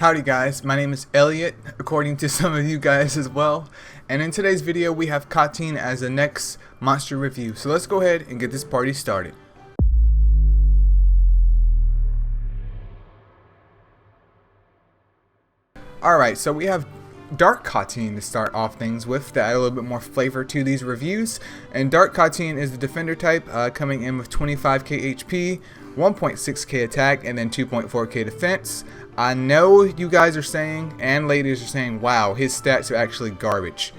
Howdy guys, my name is Elliot, according to some of you guys as well, and in today's video we have Cotteen as the next monster review, so let's go ahead and get this party started. Alright, so we have Dark Cotteen to start off things with, to add a little bit more flavor to these reviews. And Dark Cotteen is the defender type, coming in with 25k HP, 1.6k attack, and then 2.4k defense. I know you guys are saying, and ladies are saying, wow, his stats are actually garbage.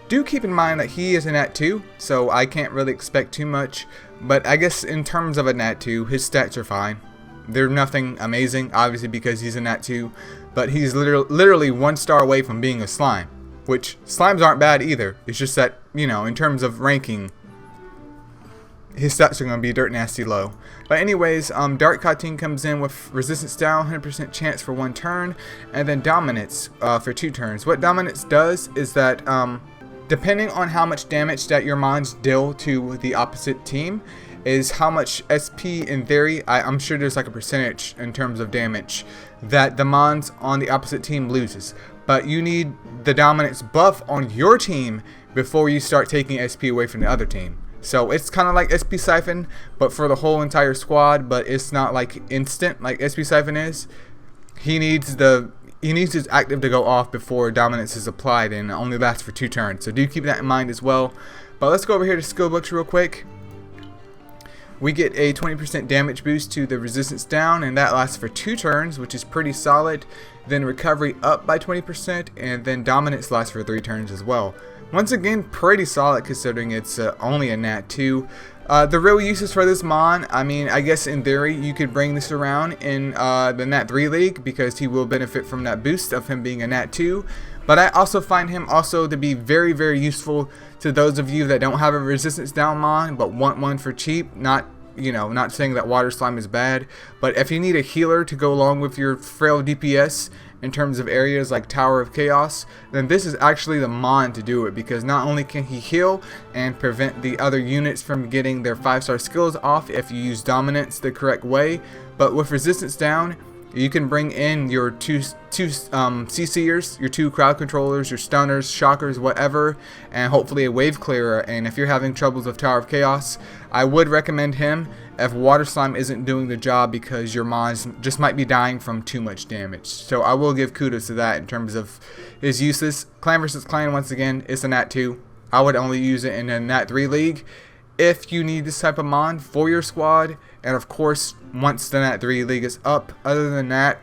Do keep in mind that he is a Nat 2, so I can't really expect too much, but I guess in terms of a Nat 2, his stats are fine. They're nothing amazing, obviously because he's a Nat 2, but he's literally 1 star away from being a slime, which slimes aren't bad either. It's just that, you know, in terms of ranking, his stats are going to be dirt nasty low. But anyways, Dark Cotteen comes in with resistance down, 100% chance for 1 turn, and then dominance for 2 turns. What dominance does is that depending on how much damage that your mons deal to the opposite team is how much SP in theory, I'm sure there's like a percentage in terms of damage that the mons on the opposite team loses. But you need the dominance buff on your team before you start taking SP away from the other team. So it's kind of like SP Siphon, but for the whole entire squad, but it's not like instant like SP Siphon is. He needs his active to go off before dominance is applied, and it only lasts for 2 turns. So do keep that in mind as well. But let's go over here to skill books real quick. We get a 20% damage boost to the resistance down, and that lasts for 2 turns, which is pretty solid. Then recovery up by 20%, and then dominance lasts for 3 turns as well. Once again, pretty solid considering it's only a Nat 2. The real uses for this mon, I mean, I guess in theory you could bring this around in the Nat 3 league because he will benefit from that boost of him being a Nat 2. But I also find him also to be very, very useful to those of you that don't have a resistance down mon but want one for cheap. Not saying that water slime is bad, but if you need a healer to go along with your frail DPS in terms of areas like Tower of Chaos, then this is actually the mon to do it, because not only can he heal and prevent the other units from getting their 5-star skills off if you use dominance the correct way, but with resistance down, you can bring in your two CCers, your 2 crowd controllers, your stunners, shockers, whatever, and hopefully a wave clearer. And if you're having troubles with Tower of Chaos, I would recommend him if water slime isn't doing the job, because your mons just might be dying from too much damage. So I will give kudos to that in terms of his uses. Clan vs Clan, once again, it's a Nat 2. I would only use it in a Nat 3 league if you need this type of mon for your squad, and of course once the Nat 3 league is up. Other than that,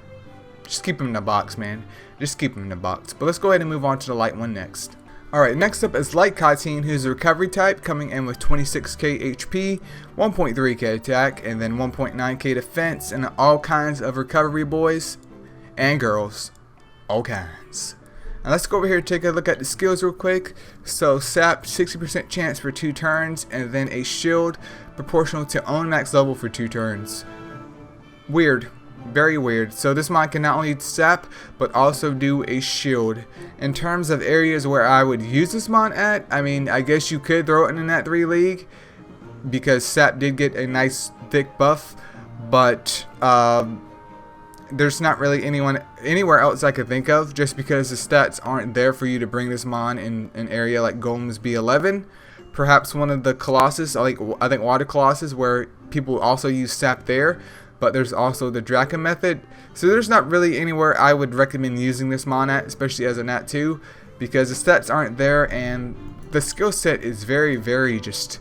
just keep him in the box, man. Just keep him in the box. But let's go ahead and move on to the light one next. Alright, next up is Light Cotteen, who's a recovery type, coming in with 26k HP, 1.3k attack, and then 1.9k defense, and all kinds of recovery, boys and girls. All kinds. Now let's go over here and take a look at the skills real quick. So sap, 60% chance for 2 turns, and then a shield proportional to own max level for 2 turns. Weird. Very weird. So this mod can not only sap but also do a shield. In terms of areas where I would use this mod at, I mean, I guess you could throw it in the Nat 3 league because sap did get a nice thick buff, but there's not really anywhere else I could think of, just because the stats aren't there for you to bring this mon in an area like Golem's B11. Perhaps one of the Colossus, I think Water Colossus, where people also use sap there, but there's also the Draka method. So there's not really anywhere I would recommend using this mon at, especially as a Nat 2, because the stats aren't there and the skill set is very, very just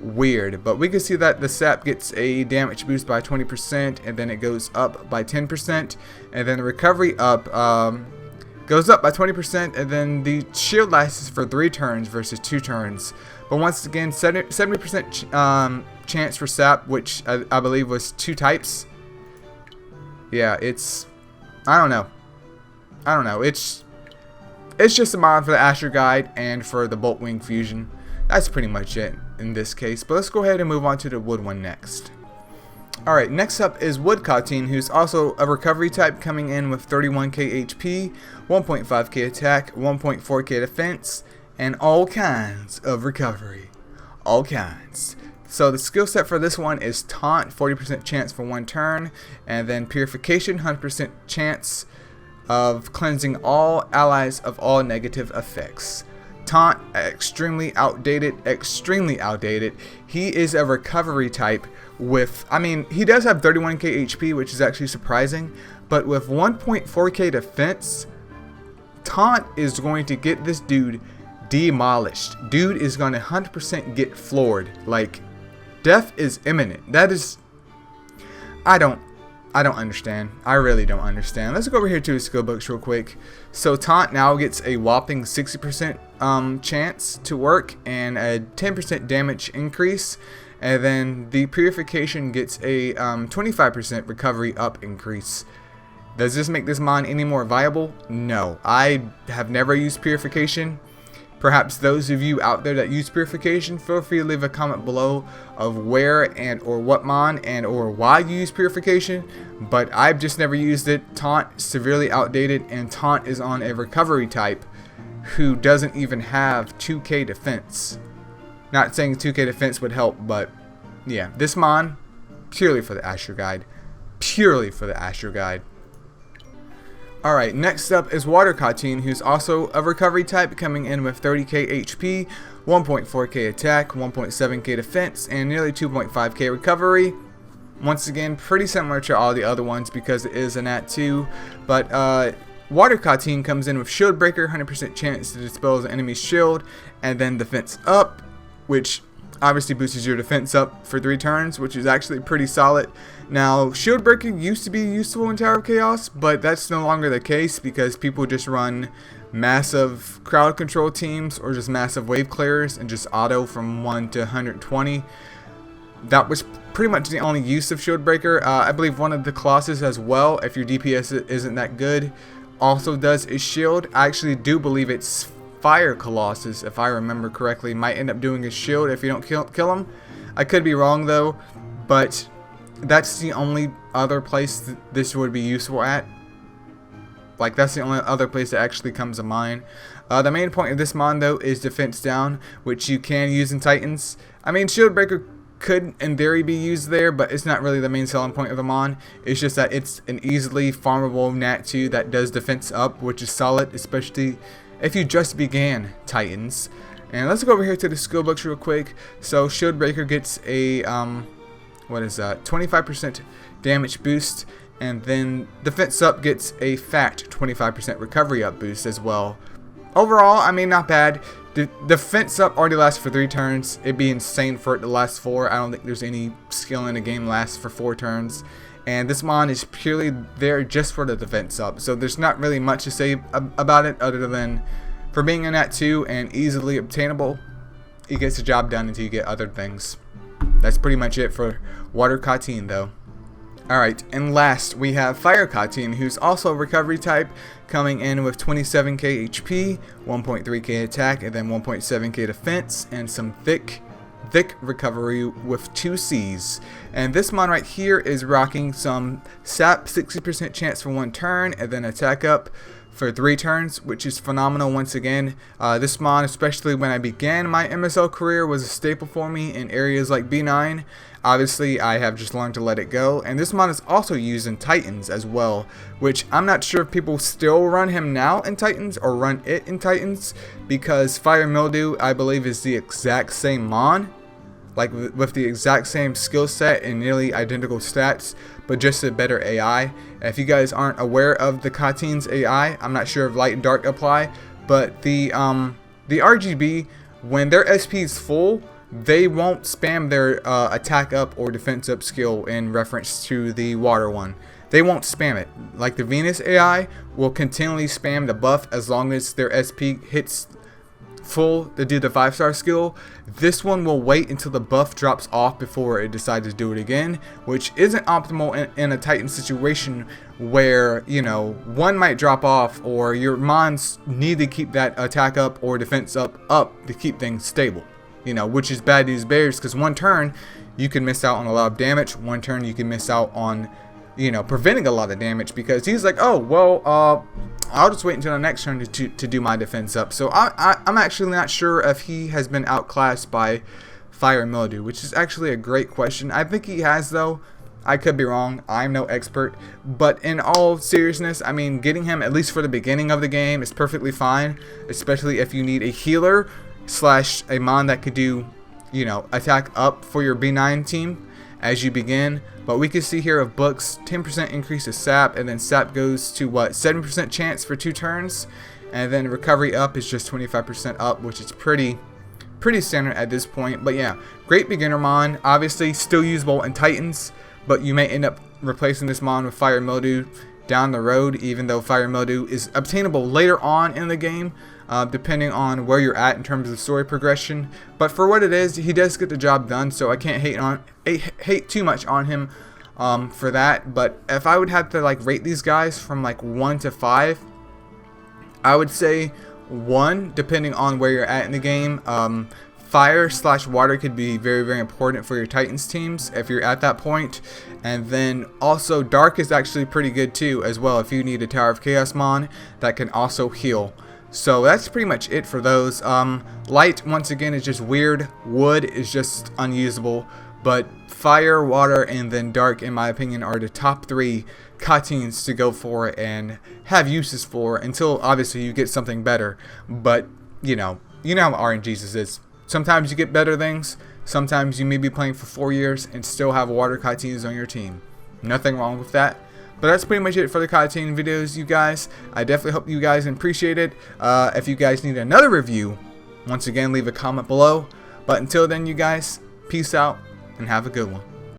weird. But we can see that the sap gets a damage boost by 20%, and then it goes up by 10%, and then the recovery up goes up by 20%, and then the shield lasts for 3 turns versus 2 turns. But once again, 70% chance for sap, which I believe was 2 types. Yeah, it's I don't know. It's just a mod for the Asher Guide and for the Bolt Wing Fusion. That's pretty much it in this case. But let's go ahead and move on to the wood one next. Alright, next up is Wood Cotteen, who's also a recovery type, coming in with 31k HP, 1.5k attack, 1.4k defense, and all kinds of recovery. All kinds. So the skill set for this one is Taunt, 40% chance for 1 turn, and then Purification, 100% chance of cleansing all allies of all negative effects. Taunt, extremely outdated. He is a recovery type with, I mean, he does have 31k HP, which is actually surprising, but with 1.4k defense, Taunt is going to get this dude demolished. Dude is going to 100% get floored. Like, death is imminent. That is, I don't understand. I really don't understand. Let's go over here to his skill books real quick. So Taunt now gets a whopping 60% chance to work and a 10% damage increase. And then the Purification gets a 25% recovery up increase. Does this make this mon any more viable? No. I have never used Purification. Perhaps those of you out there that use Purification, feel free to leave a comment below of where and or what mon and or why you use Purification, but I've just never used it. Taunt, severely outdated, and Taunt is on a recovery type who doesn't even have 2k defense. Not saying 2k defense would help, but yeah, this mon, purely for the Astro Guide. Purely for the Astro Guide. Alright, next up is Water Cotteen, who's also a recovery type, coming in with 30k HP, 1.4k attack, 1.7k defense, and nearly 2.5k recovery. Once again, pretty similar to all the other ones because it is an @2, but Water Cotteen comes in with Shield Breaker, 100% chance to dispel the enemy's shield, and then defense up, which obviously boosts your defense up for 3 turns, which is actually pretty solid. Now, Shield Breaker used to be useful in Tower of Chaos, but that's no longer the case because people just run massive crowd control teams or just massive wave clearers and just auto from 1 to 120. That was pretty much the only use of Shield Breaker. I believe one of the Colossus as well, if your DPS isn't that good, also does a shield. I actually do believe it's Fire Colossus, if I remember correctly, might end up doing a shield if you don't kill him. I could be wrong though, but that's the only other place this would be useful at. Like, that's the only other place that actually comes to mind. The main point of this mon though is defense down, which you can use in Titans. I mean, Shield Breaker could in theory be used there, but it's not really the main selling point of the mon. It's just that it's an easily farmable @2 that does defense up, which is solid, especially if you just began Titans. And let's go over here to the skill books real quick. So Shield Breaker gets a 25% damage boost, and then defense up gets a fat 25% recovery up boost as well. Overall, I mean, not bad. The defense up already lasts for 3 turns. It'd be insane for it to last 4. I don't think there's any skill in the game lasts for 4 turns. And this mon is purely there just for the defense up. So there's not really much to say about it other than for being a @2 and easily obtainable, it gets the job done until you get other things. That's pretty much it for Water Cotteen though. Alright, and last we have Fire Cotteen, who's also a recovery type, coming in with 27k HP, 1.3k attack, and then 1.7k defense, and some thick recovery with 2 C's. And this mon right here is rocking some sap, 60% chance for 1 turn, and then attack up for 3 turns, which is phenomenal once again. This mon, especially when I began my MSL career, was a staple for me in areas like B9. Obviously, I have just learned to let it go. And this mon is also used in Titans as well, which I'm not sure if people still run him now in Titans or run it in Titans, because Fire Mildew, I believe, is the exact same mon. Like with the exact same skill set and nearly identical stats, but just a better AI. If you guys aren't aware of the Cotteen's AI, I'm not sure if light and dark apply, but the RGB, when their SP is full, they won't spam their attack up or defense up skill in reference to the water one. They won't spam it. Like the Venus AI will continually spam the buff as long as their SP hits full to do the 5-star skill. This one will wait until the buff drops off before it decides to do it again, which isn't optimal in a Titan situation where, you know, one might drop off or your mons need to keep that attack up or defense up to keep things stable, you know, which is bad news bears, because one turn you can miss out on a lot of damage, one turn you can miss out on, you know, preventing a lot of damage, because he's like, oh well, I'll just wait until the next turn to do my defense up. So I'm actually not sure if he has been outclassed by Fire Mildew, which is actually a great question. I think he has though, I could be wrong. I'm no expert. But in all seriousness, I mean, getting him at least for the beginning of the game is perfectly fine, especially if you need a healer slash a mon that could do, you know, attack up for your B9 team as you begin. But we can see here of books, 10% increase of sap, and then sap goes to what, 7% chance for 2 turns, and then recovery up is just 25% up, which is pretty standard at this point. But yeah, great beginner mon, obviously still usable in Titans, but you may end up replacing this mon with Fire Mildew down the road, even though Fire Mildew is obtainable later on in the game, depending on where you're at in terms of story progression. But for what it is, he does get the job done, so I can't hate too much on him for that. But if I would have to like rate these guys from like 1 to 5, I would say 1, depending on where you're at in the game. Fire slash water could be very important for your Titans teams if you're at that point. And then also dark is actually pretty good too as well if you need a Tower of Chaos mon that can also heal. So that's pretty much it for those. Light, once again, is just weird. Wood is just unusable. But fire, water, and then dark, in my opinion, are the top 3 Cotteens to go for and have uses for until obviously you get something better. But you know how RNGesus is. Sometimes you get better things. Sometimes you may be playing for 4 years and still have water Cotteens on your team. Nothing wrong with that. But that's pretty much it for the Cotteen videos, you guys. I definitely hope you guys appreciate it. If you guys need another review, once again, leave a comment below. But until then, you guys, peace out and have a good one.